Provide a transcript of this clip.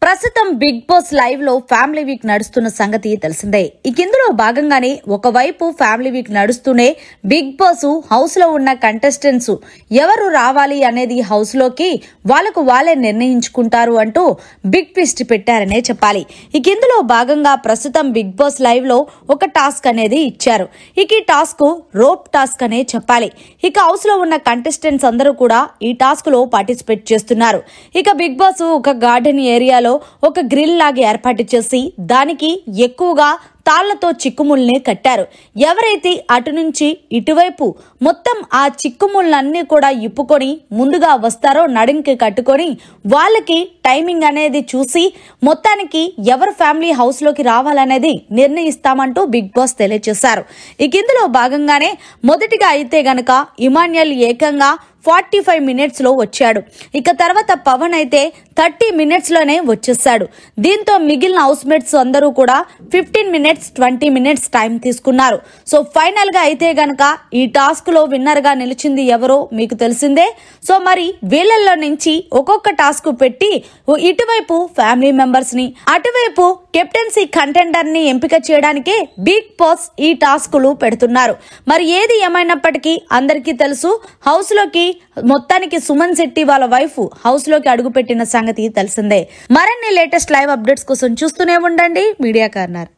ప్రస్తుతం big boss live లో family week నడుస్తున్న సంగతి తెలిసిందే. ఇందులో భాగంగానే ఒకవైపు ఫ్యామిలీ వీక్ నడుస్తూనే బిగ్ బాస్ హౌస్ లో ఉన్న కంటెస్టెంట్స్ ఎవరు రావాలి అనేది హౌస్ లోకి వాళ్ళకు వాళ్ళే నిర్ణయించుకుంటారు అంటూ బిగ్ ట్విస్ట్ పెట్టారనే చెప్పాలి. ఇందులో భాగంగా ప్రస్తుతం బిగ్ బాస్ లైవ్ లో ఒక టాస్క్ అనేది ఇచ్చారు. ఈ టాస్క్ రోప్ టాస్క్ అనే చెప్పాలి. హౌస్ లో ఉన్న కంటెస్టెంట్స్ అందరూ కూడా ఈ టాస్క్ లో పార్టిసిపేట్ చేస్తున్నారు. బిగ్ బాస్ ఒక గార్డెన్ ఏరియాలో ఒక గ్రిల్ లాగా ఏర్పాటు చేసి దానికి ఎక్కువగా తాళ్లతో చిక్కుముల్ని కట్టారు. ఎవరైతే అటు నుంచి ఇటువైపు మొత్తం ఆ చిక్కుముళ్ళన్నీ కూడా ఇప్పుకొని ముందుగా వస్తారో నడుంకి కట్టుకొని వాళ్ళకి టైమింగ్ అనేది చూసి మొత్తానికి ఎవరు ఫ్యామిలీ హౌస్ లోకి రావాలనేది నిర్ణయిస్తామంటూ బిగ్ బాస్ తెలియజేశారు. ఇందులో భాగంగానే మొదటిగా అయితే గనక ఇమాన్యుయల్ ఏకంగా 45 మినిట్స్ లో వచ్చాడు. తర్వాత పవన్ అయితే 30 మినిట్స్ లోనే వచ్చేసాడు. దీంతో మిగిలిన హౌస్ మేట్స్ అందరూ కూడా 15 మినిట్స్ 20 మినిట్స్ టైం తీసుకున్నారు. సో ఫైనల్ గా అయితే గనక ఈ టాస్క్ లో విన్నర్ గా నిలిచింది ఎవరో మీకు తెలిసిందే. సో మరి వీళ్ళల్లో నుంచి ఒక్కొక్క టాస్క్ పెట్టి ఇటువైపు ఫ్యామిలీ మెంబర్స్ ని అటువైపు కెప్టెన్సీ కంటెండర్ ని ఎంపిక చేయడానికి బిగ్ బాస్ ఈ టాస్కులు పెడుతున్నారు. మరి ఏది ఏమైనప్పటికీ అందరికీ తెలుసు, హౌస్ లోకి మొత్తానికి సుమన్ శెట్టి వాళ్ళ వైఫ్ హౌస్ లోకి అడుగు పెట్టిన సంగతి తెలిసిందే. మరిన్ని లేటెస్ట్ లైవ్ అప్డేట్స్ కోసం చూస్తూనే ఉండండి మీడియా కార్నర్.